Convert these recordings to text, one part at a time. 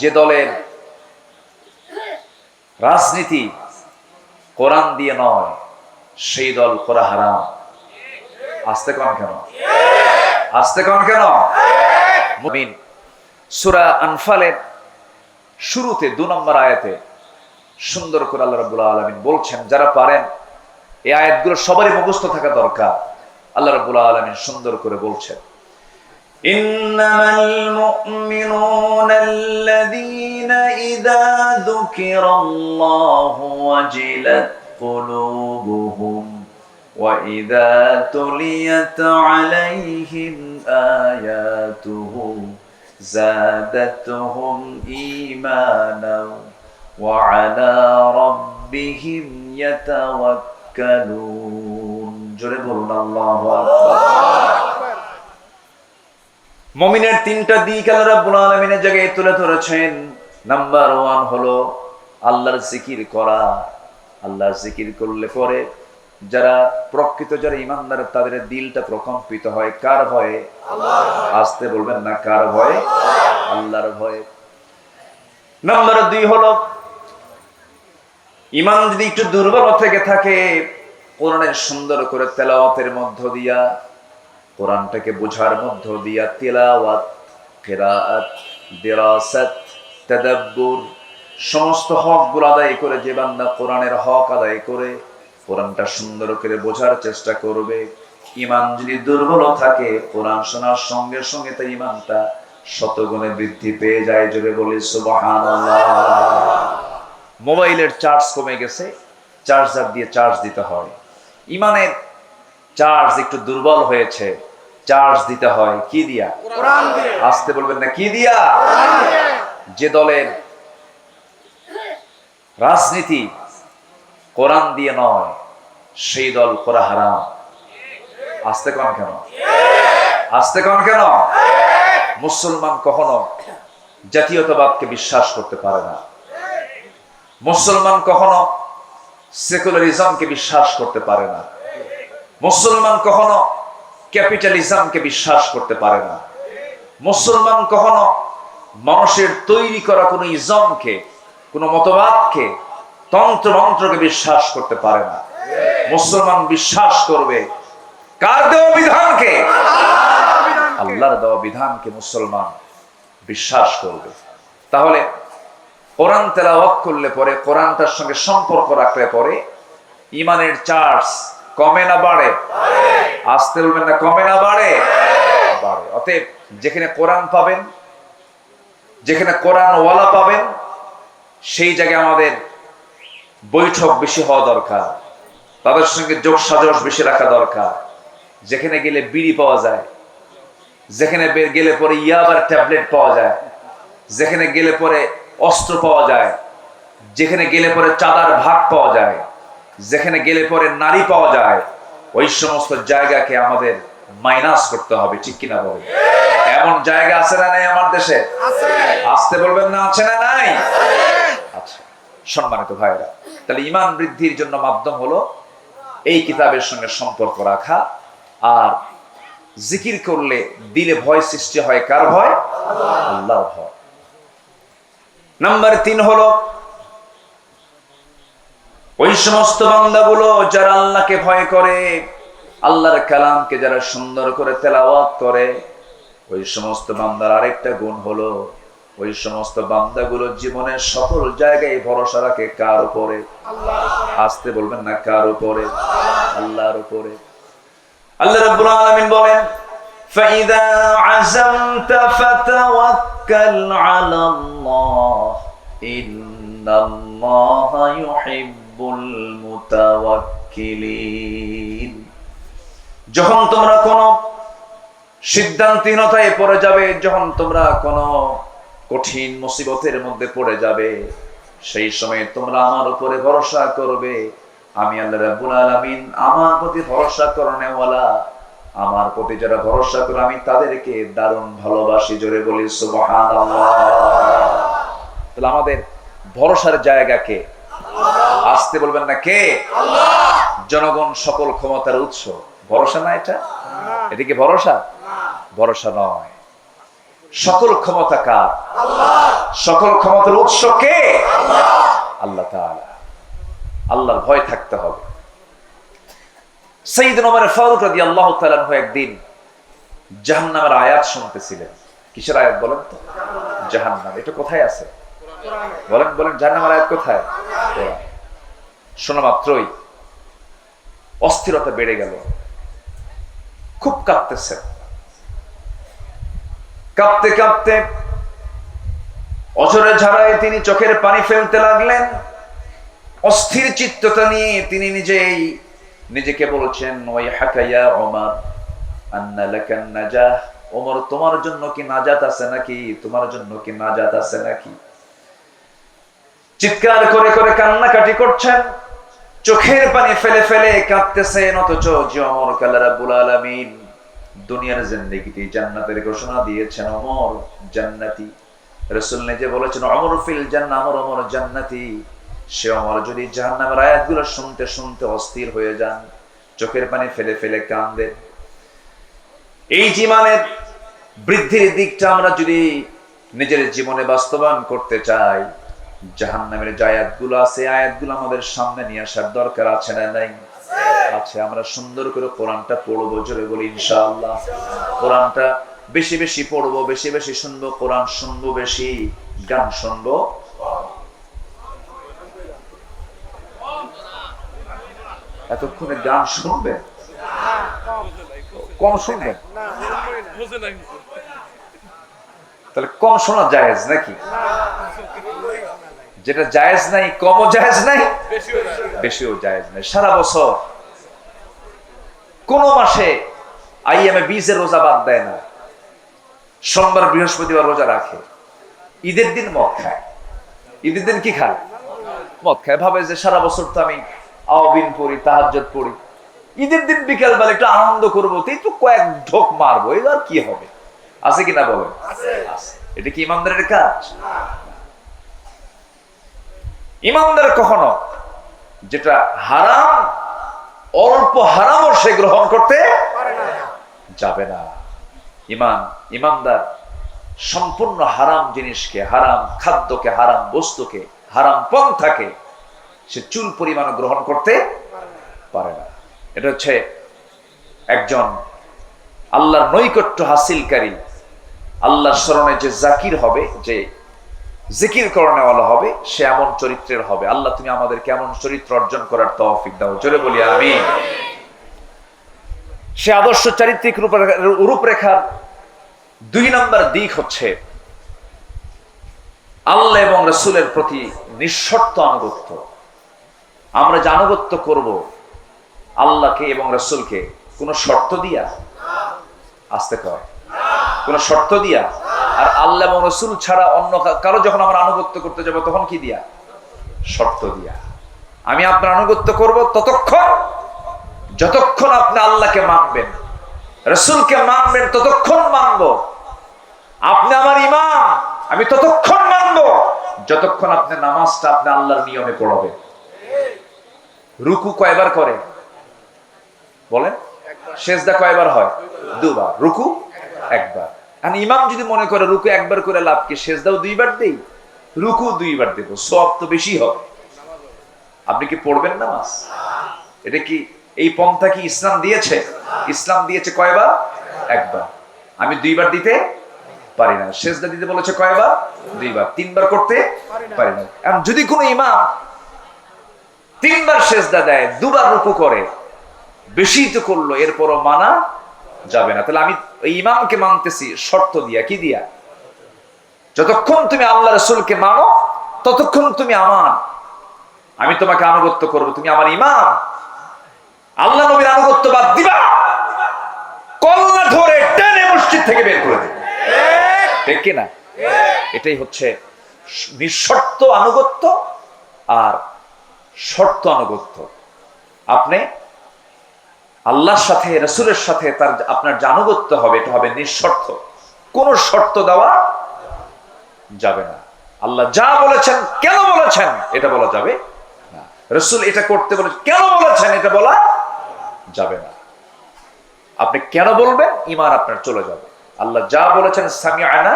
যে দলের রাজনীতি কোরআন দিয়ে নয় সেই দল করা হারাম। আসতে কন কেন? আসতে কন কেন? মুমিন সূরা আনফালের শুরুতে 2 নম্বর আয়াতে সুন্দর করে আল্লাহ রাব্বুল আলামিন বলছেন, যারা পারেন এই আয়াতগুলো সবারই মুখস্থ থাকা দরকার। আল্লাহ রাব্বুল আলামিন সুন্দর করে বলছেন, ইন্নামাল মুমিনুনা আল্লাযীনা ইযা যুকিরাল্লাহু ওয়াজিলাত কুলুবুহুম ওয়া ইযা তুলিয়াত আলাইহিম আয়াতুহু যাদাতুহুম ঈমানান ওয়া আলা রাব্বিহিম ইয়াতাওয়াক্কালুন। জোরে বলুন আল্লাহু আকবার। মুমিনের 3টা দিক আল্লাহ রাব্বুল আলামিনের জায়গায় তুলে ধরেছেন। নাম্বার 1 হলো আল্লাহর জিকির করা। আল্লাহর জিকির করলে পরে যারা প্রকৃত যারা ঈমানদার তাদের দিলটা প্রকম্পিত হয় কার ভয়ে? আল্লাহর ভয়ে। আসতে বলবেন না, কার ভয়ে? আল্লাহর ভয়ে। নাম্বার 2 হলো ঈমান যদি একটু দুর্বল থেকে থাকে, কোরআনের সুন্দর করে তেলাওয়াতের মধ্য দিয়া, কোরআনটাকে বোঝার মধ্য দিয়া, তিলাওয়াত, কিরাআত, দিরাসাত, তাদাব্বুর সমস্ত হকগুলো আদায় করে যে বান্দা কোরআনের হক আদায় করে কোরআনটা সুন্দর করে বোঝার চেষ্টা করবে, ঈমান যদি দুর্বল থাকে কোরআন শোনার সঙ্গে সঙ্গে তার ঈমানটা শতগুণে বৃদ্ধি পেয়ে যায়। জোরে বলি সুবহানাল্লাহ। মোবাইলের চার্জ কমে গেছে, চার্জার দিয়ে চার্জ দিতে হয়। ঈমানের চার্জ একটু দুর্বল হয়েছে, চার্জ দিতে হয় কি দিয়া? কোরআন দিয়ে। আসতে বলবেন না, কি দিয়া? কোরআন দিয়ে। যে দলের রাজনীতি কোরআন দিয়ে নয় সেই দল করা হারাম। আসতে কন কেন? আসতে কন কেন? মুসলমান কখনো জাতীয়তাবাদকে বিশ্বাস করতে পারে না। মুসলমান কখনো সেকুলারিজমকে বিশ্বাস করতে পারে না। মুসলমান কখনো ক্যাপিটালিজমকে বিশ্বাস করতে পারে না। মুসলমান কখনো মানুষের তৈরি করা কোনো ইজমকে, কোনো মতবাদকে, তন্ত্র মন্ত্রকে বিশ্বাস করতে পারে না। মুসলমান বিশ্বাস করবে কার দেওয়া বিধানকে? আল্লাহর দেওয়া বিধানকে মুসলমান বিশ্বাস করবে। তাহলে কোরআন তেলাওয়াত করলে পরে, কোরআনটার সঙ্গে সম্পর্ক রাখলে পরে ঈমানের চার্জ কমে না বাড়ে? আসতে বলবেন না, কমে না বাড়ে? বাড়ে। অতএব যেখানে কোরআন পাবেন, যেখানে কোরআন ওয়ালা পাবেন, সেই জায়গায় আমাদের বৈঠক বেশি হওয়া দরকার, তাদের সঙ্গে যোগ সাজস বেশি রাখা দরকার। যেখানে গেলে বিড়ি পাওয়া যায়, যেখানে গেলে পরে ইয়াবার ট্যাবলেট পাওয়া যায়, যেখানে গেলে পরে অস্ত্র পাওয়া যায়, যেখানে গেলে পরে চাঁদার ভাগ পাওয়া যায়, যেখানে গেলে পরে নারী পাওয়া যায়, ওই সমস্ত জায়গাকে আমাদের মাইনাস করতে হবে। ঠিক কিনা বলে? এমন জায়গা আছে না নাই আমার দেশে? আসতে বলবেন না, আছে না নাই? আচ্ছা সম্মানিত ভাইরা, তাহলে ঈমান বৃদ্ধির জন্য মাধ্যম হলো এই কিতাবের সঙ্গে সম্পর্ক রাখা। আর জিকির করলে দিলে ভয় সৃষ্টি হয় কার ভয়? আল্লাহর ভয়। নাম্বার 3 হলো ওই সমস্ত বান্দাগুলো যারা আল্লাহকে ভয় করে, আল্লাহর কালামকে যারা সুন্দর করে তেলাওয়াত করে, ওই সমস্ত বান্দার আরেকটা গুণ হলো ওই সমস্ত বান্দাগুলো জীবনের সকল জায়গায় ভরসা রাখে কার উপরে? আসতে বলবেন না, কার উপরে? আল্লাহর উপরে। আল্লাহ রাব্বুল আলামিন বলেন, فَإِذَا عَزَمْتَ فَتَوَكَّلْ عَلَى اللَّهِ إِنَّ اللَّهَ يُحِبُّ الْمُتَوَكِّلِينَ। যখন তোমরা কোনো সিদ্ধান্তহীনতায় পড়ে যাবে, যখন তোমরা কোনো কঠিন মুসিবতের মধ্যে পড়ে যাবে, সেই সময় তোমরা আমার উপরে ভরসা করবে। আমি আল্লাহ রাব্বুল আলামিন আমার প্রতি ভরসা করনেওয়ালা, আমার প্রতি যারা ভরসা করে আমি তাদেরকে দারুণ ভালোবাসি। জোরে বলি সুবহানাল্লাহ। তাহলে আমাদের ভরসার জায়গা কে? আসতে বলবেন না, কে? আল্লাহ। জনগণ সকল ক্ষমতার উৎস, ভরসা না এটা? এটা কি ভরসা? ভরসা নয়। সকল ক্ষমতা কার? আল্লাহ। সকল ক্ষমতার উৎস কে? আল্লাহ তাআলা। আল্লাহর ভয় থাকতে হবে। সাইয়েদনা ওমর ফারুক রাদিয়াল্লাহু তাআলা আনহু একদিন জাহান্নামের আয়াত শুনতেছিলেন। কিসের আয়াত বলেন তো? জাহান্নাম। এটা কোথায় আছে? বলেন বলেন, জাহান্নামের আয়াত কোথায়? শোনা মাত্রই অস্থিরতা বেড়ে গেল, খুব কাঁপতেছে। কাঁপতে কাঁপতে অঝরে ঝাড়ায় তিনি চোখের পানি ফেলতে লাগলেন। অস্থির চিত্ততা নিয়ে তিনি নিজেকে বলছেন, ওই হাকায়া ওমর আন্না লাকান নাজাহ, ওমর তোমার জন্য কি নাজাত আছে নাকি? তোমার জন্য কি নাজাত আছে নাকি? চিৎকার করে করে কান্নাকাটি করছেন, চোখের পানি ফেলে ফেলে কাঁদতেছেন। অথচ যে ওমর আল্লাহ রাব্বুল আলামিন দুনিয়ার জিন্দেগিতে জান্নাতের ঘোষণা দিয়েছেন, ওমর জান্নাতি। রাসূল নিজে বলেছেন, ওমর ফিল জান্নাহ, ওমর জান্নাতি। সে ওমর যদি জাহান্নামের আয়াতগুলো শুনতে শুনতে অস্থির হয়ে যান, চোখের পানি ফেলে ফেলে কাঁদেন। এই জীবনের বৃদ্ধির দিকটা আমরা যদি নিজের জীবনে বাস্তবায়ন করতে চাই, জাহান্নামের যে আয়াতগুলো আছে, আয়াতগুলো আমাদের সামনে নিয়ে আসার দরকার আছে না নাই? আছে। আমরা সুন্দর করে কোরআনটা পড়বো, জোরে বলি ইনশাআল্লাহ। কোরআনটা বেশি বেশি পড়বো, বেশি বেশি শুনবো, কোরআন শুনবো বেশি, গান শুনবো। এতক্ষণে গান শুনবে, কম শুনবে, তাহলে কম শোনা জায়েজ নাকি? যেটা জায়েজ নাই, কমও জায়েজ নাই, বেশিও জায়েজ নাই। সারা বছর কোন মাসে আইয়ামে বীজের রোজা বাদ দেয় না, সোমবার বৃহস্পতিবার রোজা রাখে, ঈদের দিন মদ খায়। ঈদের দিন কি খায়? মদ খায়। ভাবে যে সারা বছর তো আমি আওয়াবিন পড়ি, তাহাজ্জুদ পড়ি, ঈদের দিন বিকাল বেলা একটু আনন্দ করবো, তো একটু কয়েক ঢোক মারবো, এবার কি হবে? আছে কিনা বলেন? এটা কি ইমানদারের কাজ? ইমানদার কখনো যেটা হারাম, অল্প হারামও সে গ্রহণ করতে যাবে না। ইমানদার সম্পূর্ণ হারাম জিনিসকে, হারাম খাদ্যকে, হারাম বস্তুকে, হারাম পন্থাকে সে চুল পরিমাণ গ্রহণ করতে পারে না। এটা হচ্ছে একজন আল্লাহর নৈকট্য হাসিলকারী, আল্লাহর স্মরণে যে জাকির হবে, যে জিকির করনেওয়ালা হবে, সে এমন চরিত্রের হবে। আল্লাহ তুমি আমাদেরকে এমন চরিত্র অর্জন করার তৌফিক দাও, জোরে বলি আমিন। সে আদর্শ চারিত্রিক রূপরেখার 2 নম্বর দিক হচ্ছে আল্লাহ এবং রাসূলের প্রতি নিঃশর্ত আনুগত্য। আমরা যে আনুগত্য করব আল্লাহকে এবং রাসূলকে, কোন শর্ত দিয়া, আসতে কর, কোন শর্ত দিয়া। আর আল্লাহ এবং রাসূল ছাড়া অন্য কারো যখন আমরা আনুগত্য করতে যাব, তখন কি দিয়া? শর্ত দিয়া। আমি আপনার আনুগত্য করব ততক্ষণ যতক্ষণ আপনি আল্লাহকে মানবেন, রাসূলকে মানবেন, ততক্ষণ মানব। আপনি আমার ইমাম, আমি ততক্ষণ মানব যতক্ষণ আপনি নামাজটা আপনি আল্লাহর নিয়মে পড়বেন। রুকু কয়বার করে বলেন? সেজদা কয়বার হয়? 2 বার। রুকু 1 বার। আর ইমাম যদি মনে করে রুকু 1 বার করে লাভ কি, সেজদাও 2 বার দেই, রুকু 2 বার দেব, সওয়াব তো বেশি হবে। আপনি কি পড়বেন নামাজ? এটা কি, এই পন্থা কি ইসলাম দিয়েছে? ইসলাম দিয়েছে কয়বার? 1 বার। আমি 2 বার দিতে পারি না। সেজদা দিতে বলেছে কয়বার? 2 বার। 3 বার করতে পারি না। এখন যদি কোনো ইমাম 3 বার সেজদা দেয়, 2 বার রুকু করে, বেশি তো করলো, এরপরও মানা যাবে না। তাহলে আমি ইমামকে মানতেছি শর্ত দিয়া। কি দিয়া? যতক্ষণ তুমি আল্লাহ রাসূলকে মানো, ততক্ষণ তুমি আমার, আমি তোমাকে আনুগত্য করব, তুমি আমার ইমাম। আল্লাহ নবীর আনুগত্য বাদ দিবা, কল্লা ধরে টেনে মসজিদ থেকে বের করে দেবে। ঠিক কি না? এটাই হচ্ছে নিঃশর্ত আনুগত্য আর শর্ত আনুগত্য। আপনি আল্লাহর সাথে, রাসূলের সাথে তার আপনার যে আনুগত্য হবে, এটা হবে নিঃশর্ত, কোন শর্ত দেওয়া যাবে না। আল্লাহ যা বলেছেন, কেন বলেছেন, এটা বলা যাবে না। রাসূল এটা করতে বলেছেন, কেন বলেছেন, এটা বলা যাবে না। আপনি কেন বলবেন, ঈমান আপনার চলে যাবে। আল্লাহ যা বলেছেন, সামিআনা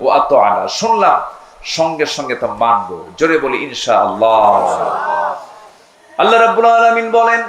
ওয়া আতা'না, শুনলাম সঙ্গে সঙ্গে তা মানবো। জোরে বলি ইনশাআল্লাহ। আল্লাহ রাব্বুল আলামিন বলেন